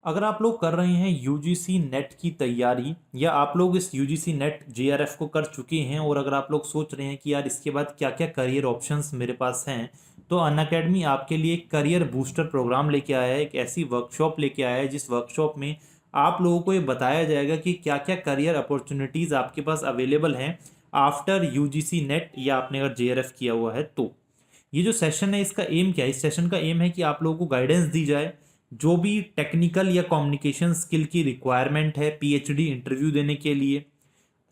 अगर आप लोग कर रहे हैं यूजीसी नेट की तैयारी या आप लोग इस यूजीसी नेट जेआरएफ को कर चुके हैं और अगर आप लोग सोच रहे हैं कि यार इसके बाद क्या क्या करियर ऑप्शंस मेरे पास हैं, तो अनअकैडमी आपके लिए एक करियर बूस्टर प्रोग्राम लेके आया है। एक ऐसी वर्कशॉप लेके आया है जिस वर्कशॉप में आप लोगों को ये बताया जाएगा कि क्या क्या करियर अपॉर्चुनिटीज़ आपके पास अवेलेबल हैं आफ्टर यूजीसी नेट या आपने अगर जेआरएफ किया हुआ है तो। ये जो सेशन है इसका एम क्या है? इस सेशन का एम है कि आप लोगों को गाइडेंस दी जाए, जो भी टेक्निकल या कम्युनिकेशन स्किल की रिक्वायरमेंट है पीएचडी इंटरव्यू देने के लिए,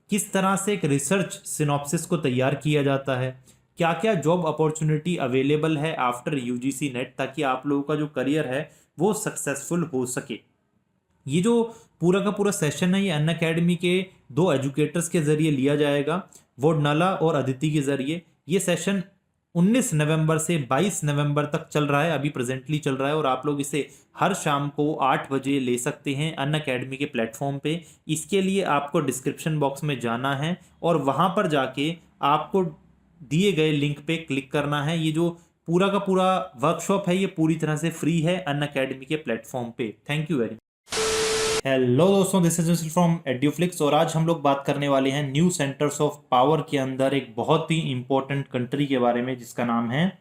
किस तरह से एक रिसर्च सिनॉप्सिस को तैयार किया जाता है, क्या क्या जॉब अपॉर्चुनिटी अवेलेबल है आफ्टर यूजीसी नेट, ताकि आप लोगों का जो करियर है वो सक्सेसफुल हो सके। ये जो पूरा का पूरा सेशन है ये अनअकैडमी के दो एजुकेटर्स के जरिए लिया जाएगा, वो नला और अदिति के जरिए। ये सेशन 19 नवंबर से 22 नवंबर तक चल रहा है, अभी प्रेजेंटली चल रहा है, और आप लोग इसे हर शाम को 8 बजे ले सकते हैं अनअकैडमी के प्लेटफॉर्म पे। इसके लिए आपको डिस्क्रिप्शन बॉक्स में जाना है और वहाँ पर जाके आपको दिए गए लिंक पे क्लिक करना है। ये जो पूरा का पूरा वर्कशॉप है ये पूरी तरह से फ्री है अनअकैडमी के प्लेटफॉर्म पे। Thank you very. हेलो दोस्तों, दिस इज फ्रॉम एड्यूफ्लिक्स और आज हम लोग बात करने वाले हैं न्यू सेंटर्स ऑफ पावर के अंदर एक बहुत ही इंपॉर्टेंट कंट्री के बारे में जिसका नाम है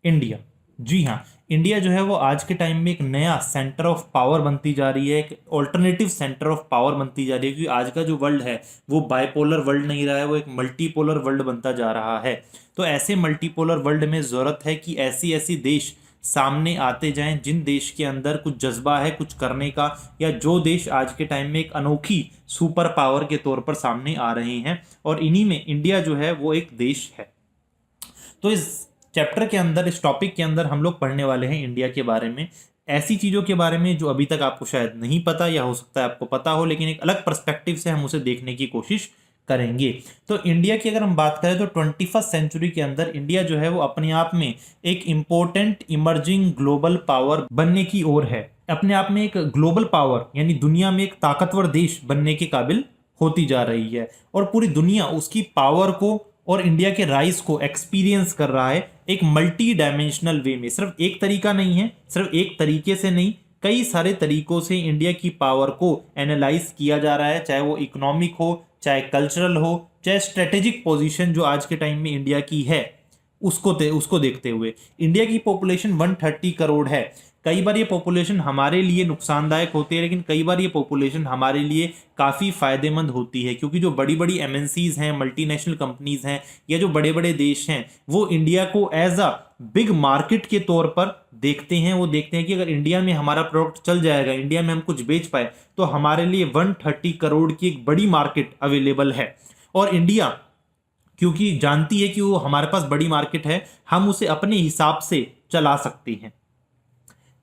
इंडिया। जी हाँ, इंडिया जो है वो आज के टाइम में एक नया सेंटर ऑफ पावर बनती जा रही है, एक ऑल्टरनेटिव सेंटर ऑफ पावर बनती जा रही है, क्योंकि आज का जो वर्ल्ड है वो बाइपोलर वर्ल्ड नहीं रहा है, वो एक मल्टीपोलर वर्ल्ड बनता जा रहा है। तो ऐसे मल्टीपोलर वर्ल्ड में ज़रूरत है कि ऐसी ऐसी देश सामने आते जाएं जिन देश के अंदर कुछ जज्बा है कुछ करने का, या जो देश आज के टाइम में एक अनोखी सुपर पावर के तौर पर सामने आ रहे हैं, और इन्हीं में इंडिया जो है वो एक देश है। तो इस चैप्टर के अंदर, इस टॉपिक के अंदर हम लोग पढ़ने वाले हैं इंडिया के बारे में, ऐसी चीज़ों के बारे में जो अभी तक आपको शायद नहीं पता, या हो सकता है आपको पता हो, लेकिन एक अलग पर्सपेक्टिव से हम उसे देखने की कोशिश करेंगे। तो इंडिया की अगर हम बात करें तो 21st सेंचुरी के अंदर इंडिया जो है वो अपने आप में एक इम्पोर्टेंट इमर्जिंग ग्लोबल पावर बनने की ओर है, अपने आप में एक ग्लोबल पावर यानी दुनिया में एक ताकतवर देश बनने के काबिल होती जा रही है, और पूरी दुनिया उसकी पावर को और इंडिया के राइज को एक्सपीरियंस कर रहा है एक मल्टी डायमेंशनल वे में। सिर्फ एक तरीका नहीं है, सिर्फ एक तरीके से नहीं, कई सारे तरीकों से इंडिया की पावर को एनालाइज किया जा रहा है, चाहे वो इकोनॉमिक हो, चाहे कल्चरल हो, चाहे स्ट्रेटेजिक पोजीशन जो आज के टाइम में इंडिया की है उसको देखते हुए। इंडिया की पॉपुलेशन 130 करोड़ है। कई बार ये पॉपुलेशन हमारे लिए नुकसानदायक होती है, लेकिन कई बार ये पॉपुलेशन हमारे लिए काफ़ी फायदेमंद होती है, क्योंकि जो बड़ी बड़ी एमएनसीज हैं, मल्टीनेशनल कंपनीज हैं, या जो बड़े बड़े देश हैं, वो इंडिया को एज अ बिग मार्केट के तौर पर देखते हैं। वो देखते हैं कि अगर इंडिया में हमारा प्रोडक्ट चल जाएगा, इंडिया में हम कुछ बेच पाए, तो हमारे लिए 130 करोड़ की एक बड़ी मार्केट अवेलेबल है। और इंडिया क्योंकि जानती है कि वो हमारे पास बड़ी मार्केट है, हम उसे अपने हिसाब से चला सकते हैं।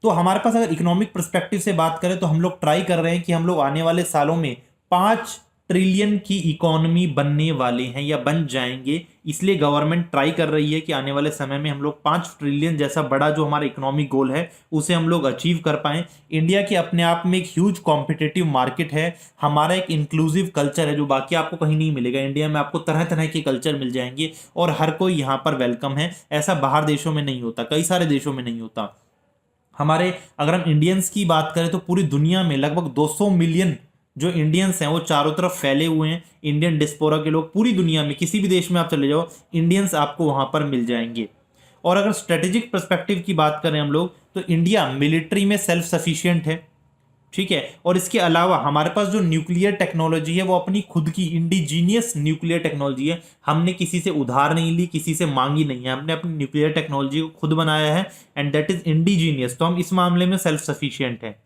तो हमारे पास अगर इकोनॉमिक पर्सपेक्टिव से बात करें तो हम लोग ट्राई कर रहे हैं कि हम लोग आने वाले सालों में 5 ट्रिलियन की इकोनॉमी बनने वाले हैं या बन जाएंगे। इसलिए गवर्नमेंट ट्राई कर रही है कि आने वाले समय में हम लोग 5 ट्रिलियन जैसा बड़ा जो हमारा इकोनॉमिक गोल है उसे हम लोग अचीव कर पाएं। इंडिया के अपने आप में एक ह्यूज कॉम्पिटिटिव मार्केट है, हमारा एक इंक्लूसिव कल्चर है जो बाकी आपको कहीं नहीं मिलेगा। इंडिया में आपको तरह तरह के कल्चर मिल जाएंगे और हर कोई यहाँ पर वेलकम है। ऐसा बाहर देशों में नहीं होता, कई सारे देशों में नहीं होता। हमारे अगर हम इंडियंस की बात करें तो पूरी दुनिया में लगभग 200 मिलियन जो इंडियंस हैं वो चारों तरफ फैले हुए हैं। इंडियन डिस्पोरा के लोग पूरी दुनिया में किसी भी देश में आप चले जाओ, इंडियंस आपको वहां पर मिल जाएंगे। और अगर स्ट्रेटेजिक पर्सपेक्टिव की बात करें हम लोग, तो इंडिया मिलिट्री में सेल्फ सफिशिएंट है, ठीक है। और इसके अलावा हमारे पास जो न्यूक्लियर टेक्नोलॉजी है वो अपनी खुद की इंडिजीनियस न्यूक्लियर टेक्नोलॉजी है। हमने किसी से उधार नहीं ली, किसी से मांगी नहीं है, हमने अपनी न्यूक्लियर टेक्नोलॉजी को खुद बनाया है, एंड दैट इज इंडिजीनियस। तो हम इस मामले में सेल्फ सफिशिएंट है।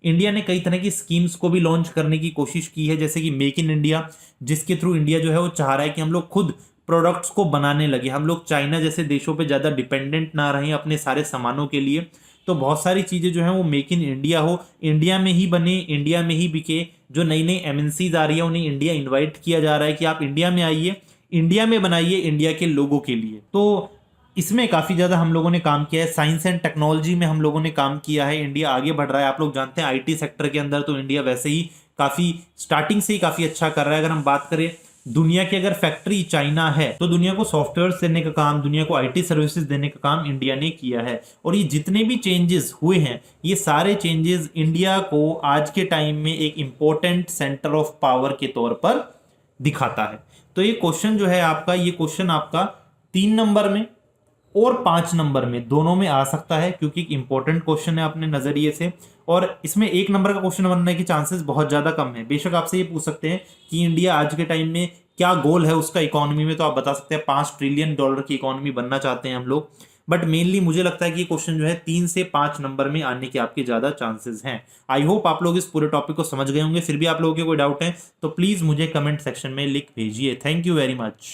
इंडिया ने कई तरह की स्कीम्स को भी लॉन्च करने की कोशिश की है, जैसे कि मेक इन इंडिया, जिसके थ्रू इंडिया जो है वो चाह रहा है कि हम लोग खुद प्रोडक्ट्स को बनाने लगे, हम लोग चाइना जैसे देशों पे ज़्यादा डिपेंडेंट ना रहें अपने सारे सामानों के लिए। तो बहुत सारी चीज़ें जो हैं वो मेक इन इंडिया हो, इंडिया में ही बने, इंडिया में ही बिके। जो नई नई एमएनसीज आ रही है उन्हें इंडिया इन्वाइट किया जा रहा है कि आप इंडिया में आइए, इंडिया में बनाइए, इंडिया के लोगों के लिए। तो इसमें काफ़ी ज़्यादा हम लोगों ने काम किया है। साइंस एंड टेक्नोलॉजी में हम लोगों ने काम किया है, इंडिया आगे बढ़ रहा है। आप लोग जानते हैं आईटी सेक्टर के अंदर तो इंडिया वैसे ही काफ़ी स्टार्टिंग से ही काफ़ी अच्छा कर रहा है। अगर हम बात करें दुनिया की अगर फैक्ट्री चाइना है तो दुनिया को सॉफ्टवेयर देने का काम, दुनिया को आईटी सर्विसेज देने का काम इंडिया ने किया है। और ये जितने भी चेंजेस हुए हैं, ये सारे चेंजेस इंडिया को आज के टाइम में एक इंपॉर्टेंट सेंटर ऑफ पावर के तौर पर दिखाता है। तो ये क्वेश्चन जो है आपका, ये क्वेश्चन आपका 3 नंबर में और 5 नंबर में दोनों में आ सकता है, क्योंकि एक इंपॉर्टेंट क्वेश्चन है अपने नजरिए से। और इसमें 1 नंबर का क्वेश्चन बनने के चांसेस बहुत ज्यादा कम है। बेशक आपसे ये पूछ सकते हैं कि इंडिया आज के टाइम में क्या गोल है उसका इकोनॉमी में, तो आप बता सकते हैं $5 ट्रिलियन की इकोनॉमी बनना चाहते हैं हम लोग। बट मेनली मुझे लगता है कि ये क्वेश्चन जो है 3 से 5 नंबर में आने के आपके ज्यादा चांसेस हैं। आई होप आप लोग इस पूरे टॉपिक को समझ गए होंगे। फिर भी आप लोगों के कोई डाउट है तो प्लीज मुझे कमेंट सेक्शन में लिख भेजिए। Thank you very much.